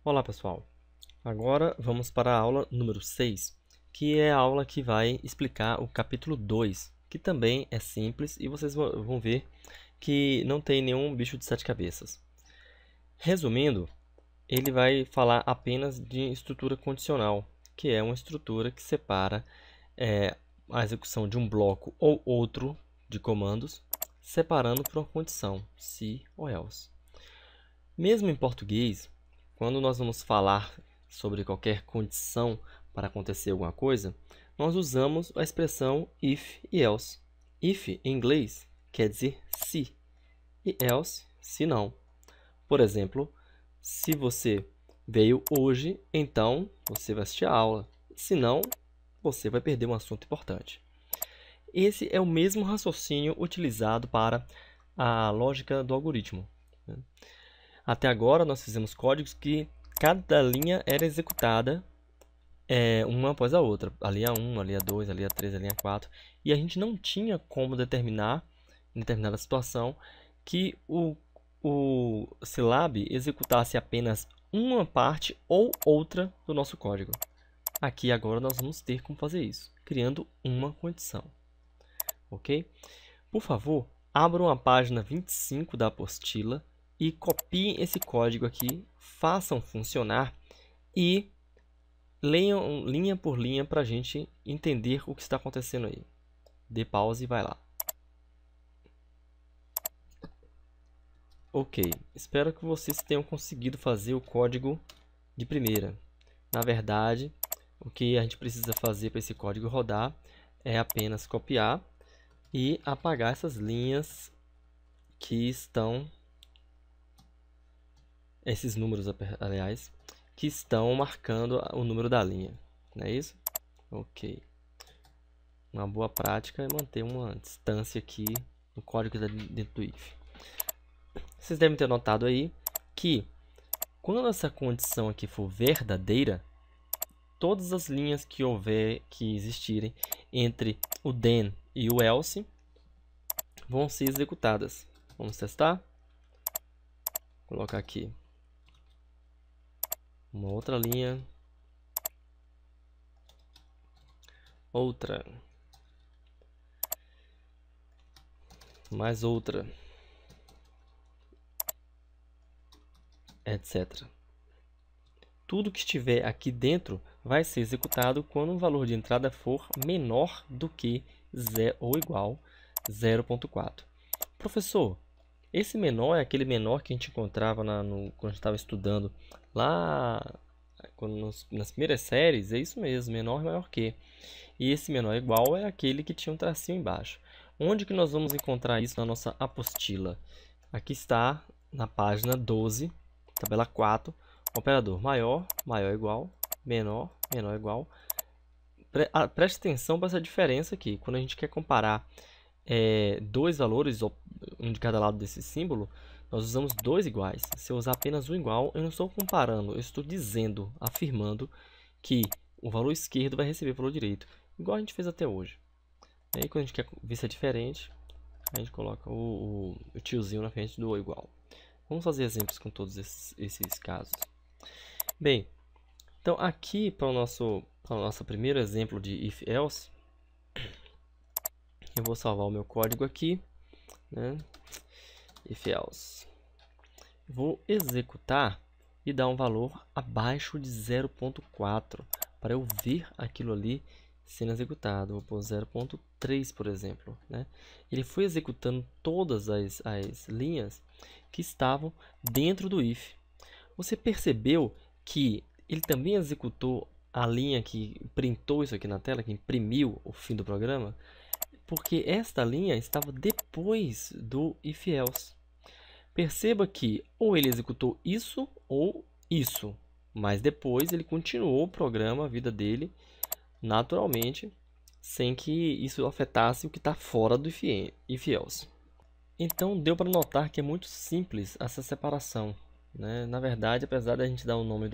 Olá pessoal, agora vamos para a aula número 6, que é a aula que vai explicar o capítulo 2, que também é simples e vocês vão ver que não tem nenhum bicho de 7 cabeças. Resumindo, ele vai falar apenas de estrutura condicional, que é uma estrutura que separa a execução de um bloco ou outro de comandos, separando por uma condição, se ou else. Mesmo em português, quando nós vamos falar sobre qualquer condição para acontecer alguma coisa, nós usamos a expressão if e else. If, em inglês, quer dizer se, e else, se não. Por exemplo, se você veio hoje, então você vai assistir a aula. Se não, você vai perder um assunto importante. Esse é o mesmo raciocínio utilizado para a lógica do algoritmo. Até agora, nós fizemos códigos que cada linha era executada uma após a outra. A linha 1, a linha 2, a linha 3, a linha 4. E a gente não tinha como determinar, em determinada situação, que o Scilab executasse apenas uma parte ou outra do nosso código. Aqui agora nós vamos ter como fazer isso, criando uma condição. Ok? Por favor, abram a página 25 da apostila e copiem esse código aqui, façam funcionar e leiam linha por linha para a gente entender o que está acontecendo aí. Dê pause e vai lá. Ok, espero que vocês tenham conseguido fazer o código de primeira. Na verdade, o que a gente precisa fazer para esse código rodar é apenas copiar e apagar essas linhas que estão... esses números, aliás, que estão marcando o número da linha. Não é isso? Ok. Uma boa prática é manter uma distância aqui no código que está dentro do if. Vocês devem ter notado aí que quando essa condição aqui for verdadeira, todas as linhas que existirem entre o then e o else vão ser executadas. Vamos testar? Vou colocar aqui uma outra linha, outra, mais outra, etc. Tudo que estiver aqui dentro vai ser executado quando o valor de entrada for menor do que 0 ou igual 0.4. Professor, esse menor é aquele menor que a gente encontrava quando a gente estava estudando lá nas primeiras séries? É isso mesmo, menor é maior que. E esse menor igual é aquele que tinha um tracinho embaixo. Onde que nós vamos encontrar isso na nossa apostila? Aqui está na página 12, tabela 4, operador maior, maior igual, menor, menor igual. Preste atenção para essa diferença aqui. Quando a gente quer comparar dois valores, um de cada lado desse símbolo, nós usamos dois iguais. Se eu usar apenas um igual, eu não estou comparando, eu estou dizendo, afirmando que o valor esquerdo vai receber o valor direito, igual a gente fez até hoje. E aí, quando a gente quer ver se é diferente, a gente coloca o tiozinho na frente do igual. Vamos fazer exemplos com todos esses casos. Bem, então aqui para o nosso primeiro exemplo de if-else, eu vou salvar o meu código aqui, né? If-else. Vou executar e dar um valor abaixo de 0.4 para eu ver aquilo ali sendo executado. Vou pôr 0.3, por exemplo, né? Ele foi executando todas as linhas que estavam dentro do if. Você percebeu que ele também executou a linha que printou isso aqui na tela, que imprimiu o fim do programa? Porque esta linha estava depois do if-else. Perceba que ou ele executou isso ou isso, mas depois ele continuou o programa, a vida dele, naturalmente, sem que isso afetasse o que está fora do if-else. Então deu para notar que é muito simples essa separação, né? Na verdade, apesar da gente dar o nome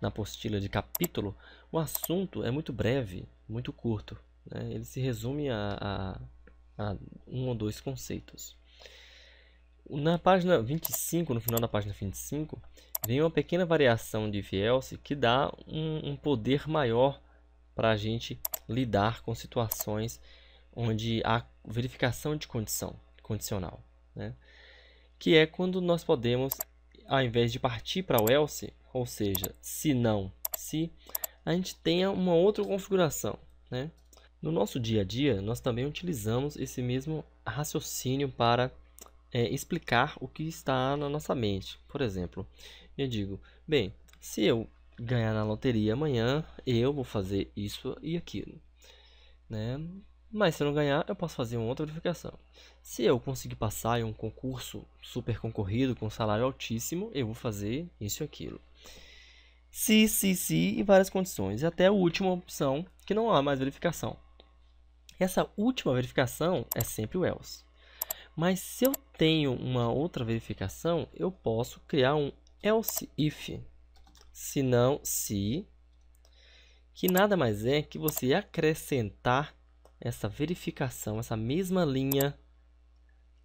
na apostila de capítulo, o assunto é muito breve, muito curto, né? Ele se resume a um ou dois conceitos. Na página 25, no final da página 25, vem uma pequena variação de if else que dá um poder maior para a gente lidar com situações onde há verificação de condicional, né? Que é quando nós podemos, ao invés de partir para o else, ou seja, se não, se, a gente tenha uma outra configuração, né? No nosso dia a dia, nós também utilizamos esse mesmo raciocínio para explicar o que está na nossa mente. Por exemplo, eu digo, bem, se eu ganhar na loteria amanhã, eu vou fazer isso e aquilo, né? Mas se eu não ganhar, eu posso fazer uma outra verificação. Se eu conseguir passar em um concurso super concorrido com salário altíssimo, eu vou fazer isso e aquilo. Se e várias condições. E até a última opção, que não há mais verificação. Essa última verificação é sempre o else. Mas se eu tenho uma outra verificação, eu posso criar um else if. Se não, se, que nada mais é que você acrescentar essa verificação, essa mesma linha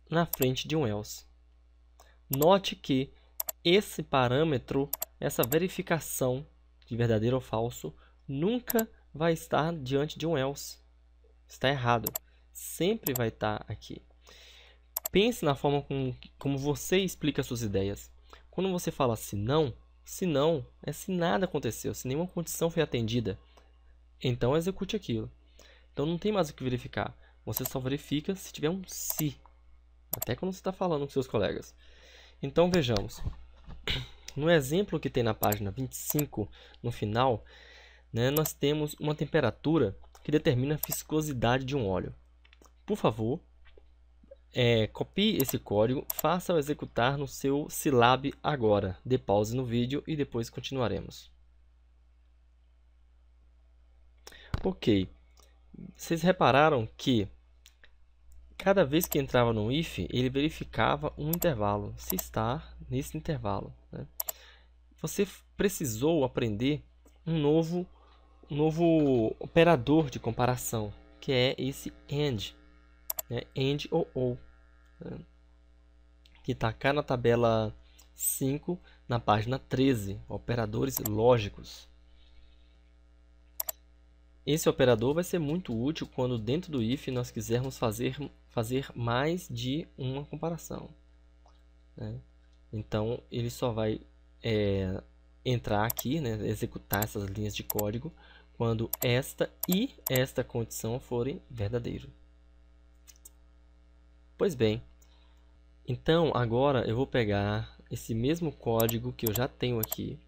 na frente de um else. Note que esse parâmetro, essa verificação de verdadeiro ou falso, nunca vai estar diante de um else. Está errado. Sempre vai estar aqui. Pense na forma como você explica suas ideias. Quando você fala se não é se nada aconteceu, se nenhuma condição foi atendida. Então execute aquilo. Então não tem mais o que verificar. Você só verifica se tiver um se. Até quando você está falando com seus colegas. Então vejamos. No exemplo que tem na página 25, no final, né, nós temos uma temperatura que determina a viscosidade de um óleo. Por favor, copie esse código, faça-o executar no seu Scilab agora. Dê pause no vídeo e depois continuaremos. Ok. Vocês repararam que cada vez que entrava no if, ele verificava um intervalo, se está nesse intervalo, né? Você precisou aprender um novo operador de comparação, que é esse AND, né? AND ou, né? Que está cá na tabela 5, na página 13, operadores lógicos. Esse operador vai ser muito útil quando dentro do if nós quisermos fazer mais de uma comparação, né? Então, ele só vai entrar aqui, né, executar essas linhas de código, quando esta e esta condição forem verdadeiras. Pois bem, então agora eu vou pegar esse mesmo código que eu já tenho aqui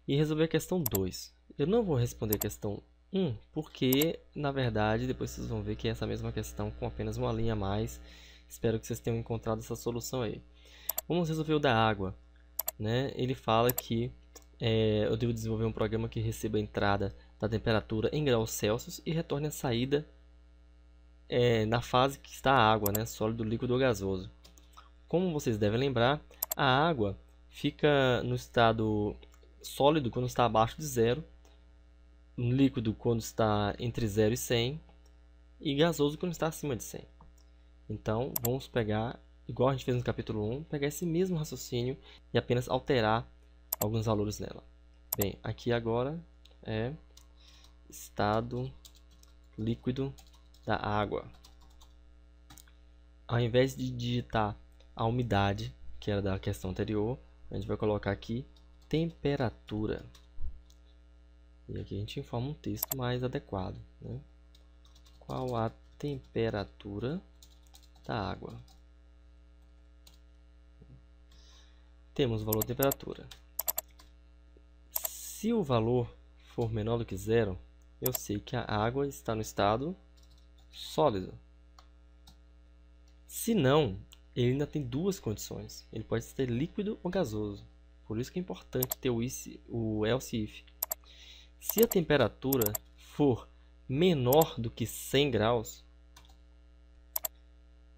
e resolver a questão 2. Eu não vou responder a questão 1, porque, na verdade, depois vocês vão ver que é essa mesma questão com apenas uma linha a mais. Espero que vocês tenham encontrado essa solução aí. Vamos resolver o da água, né? Ele fala que eu devo desenvolver um programa que receba a entrada da temperatura em graus Celsius e retorne a saída na fase que está a água, né? Sólido, líquido ou gasoso. Como vocês devem lembrar, a água fica no estado sólido quando está abaixo de 0, líquido quando está entre 0 e 100 e gasoso quando está acima de 100. Então, vamos pegar, igual a gente fez no capítulo 1, pegar esse mesmo raciocínio e apenas alterar alguns valores nela. Bem, aqui agora é estado líquido da água. Ao invés de digitar a umidade, que era da questão anterior, a gente vai colocar aqui temperatura. E aqui a gente informa um texto mais adequado, né? Qual a temperatura da água? Temos o valor de temperatura. Se o valor for menor do que 0, eu sei que a água está no estado sólido. Se não, ele ainda tem duas condições. Ele pode ser líquido ou gasoso. Por isso que é importante ter o else if. Se a temperatura for menor do que 100 graus,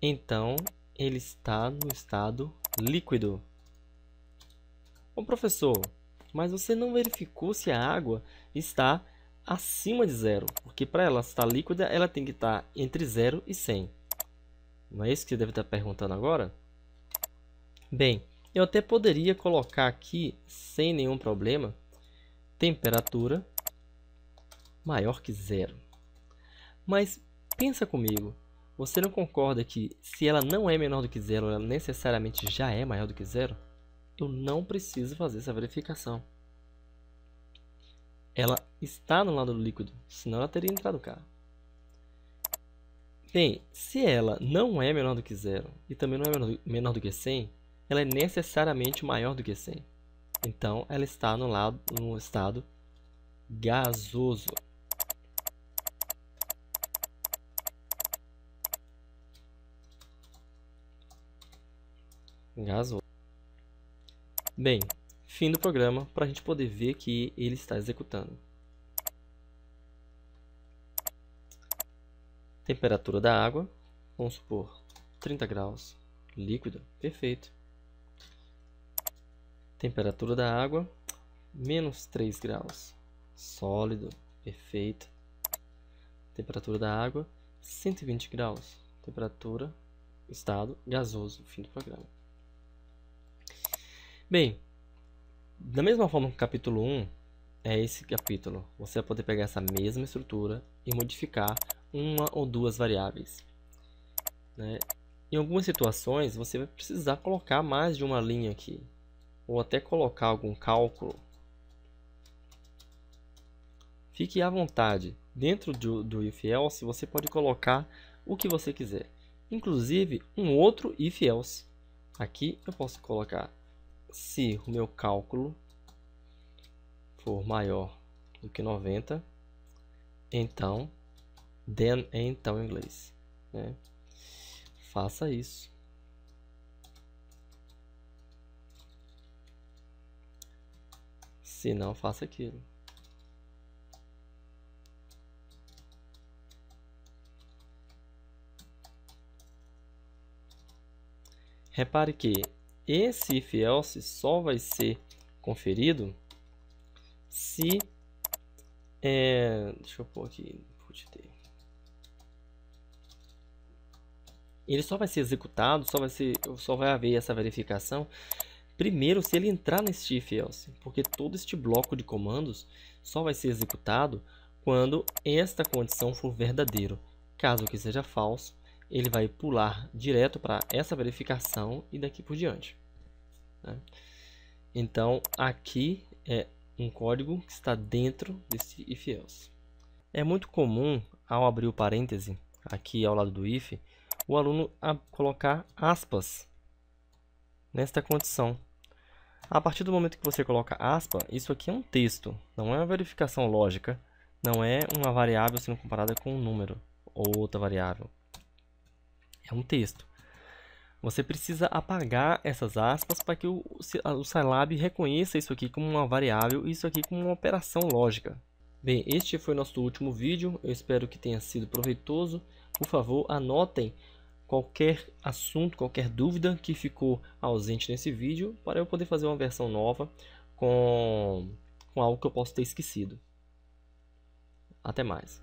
então ele está no estado líquido. Ô professor, mas você não verificou se a água está acima de 0, porque para ela estar líquida, ela tem que estar entre 0 e 100. Não é isso que você deve estar perguntando agora? Bem, Eu até poderia colocar aqui, sem nenhum problema, temperatura maior que 0. Mas pensa comigo, você não concorda que se ela não é menor do que 0, ela necessariamente já é maior do que 0? Eu não preciso fazer essa verificação. Ela está no lado do líquido, senão ela teria entrado cá. Bem, se ela não é menor do que 0 e também não é menor do que 100, ela é necessariamente maior do que 100. Então, ela está no estado gasoso. Gasoso. Bem, fim do programa para a gente poder ver que ele está executando. Temperatura da água, vamos supor 30 graus, líquido, perfeito. Temperatura da água, menos 3 graus, sólido, perfeito. Temperatura da água, 120 graus, temperatura, estado gasoso, fim do programa. Bem, da mesma forma que o capítulo 1 é esse capítulo, você vai poder pegar essa mesma estrutura e modificar uma ou duas variáveis, né? Em algumas situações, você vai precisar colocar mais de uma linha aqui, ou até colocar algum cálculo. Fique à vontade. Dentro do if-else, você pode colocar o que você quiser, inclusive um outro if-else. Aqui eu posso colocar: se o meu cálculo for maior do que 90, então, then é então em inglês, né? Faça isso. Se não, faça aquilo. Repare que esse if-else só vai ser conferido se... deixa eu pôr aqui. Ele só vai ser executado, só vai haver essa verificação primeiro se ele entrar nesse if-else, porque todo este bloco de comandos só vai ser executado quando esta condição for verdadeiro. Caso que seja falso, ele vai pular direto para essa verificação e daqui por diante, né? Então, aqui é um código que está dentro desse if-else. É muito comum, ao abrir o parêntese, aqui ao lado do if, o aluno colocar aspas nesta condição. A partir do momento que você coloca aspa, isso aqui é um texto, não é uma verificação lógica, não é uma variável sendo comparada com um número ou outra variável. É um texto. Você precisa apagar essas aspas para que o Scilab reconheça isso aqui como uma variável e isso aqui como uma operação lógica. Bem, este foi o nosso último vídeo. Eu espero que tenha sido proveitoso. Por favor, anotem qualquer assunto, qualquer dúvida que ficou ausente nesse vídeo para eu poder fazer uma versão nova com algo que eu possa ter esquecido. Até mais.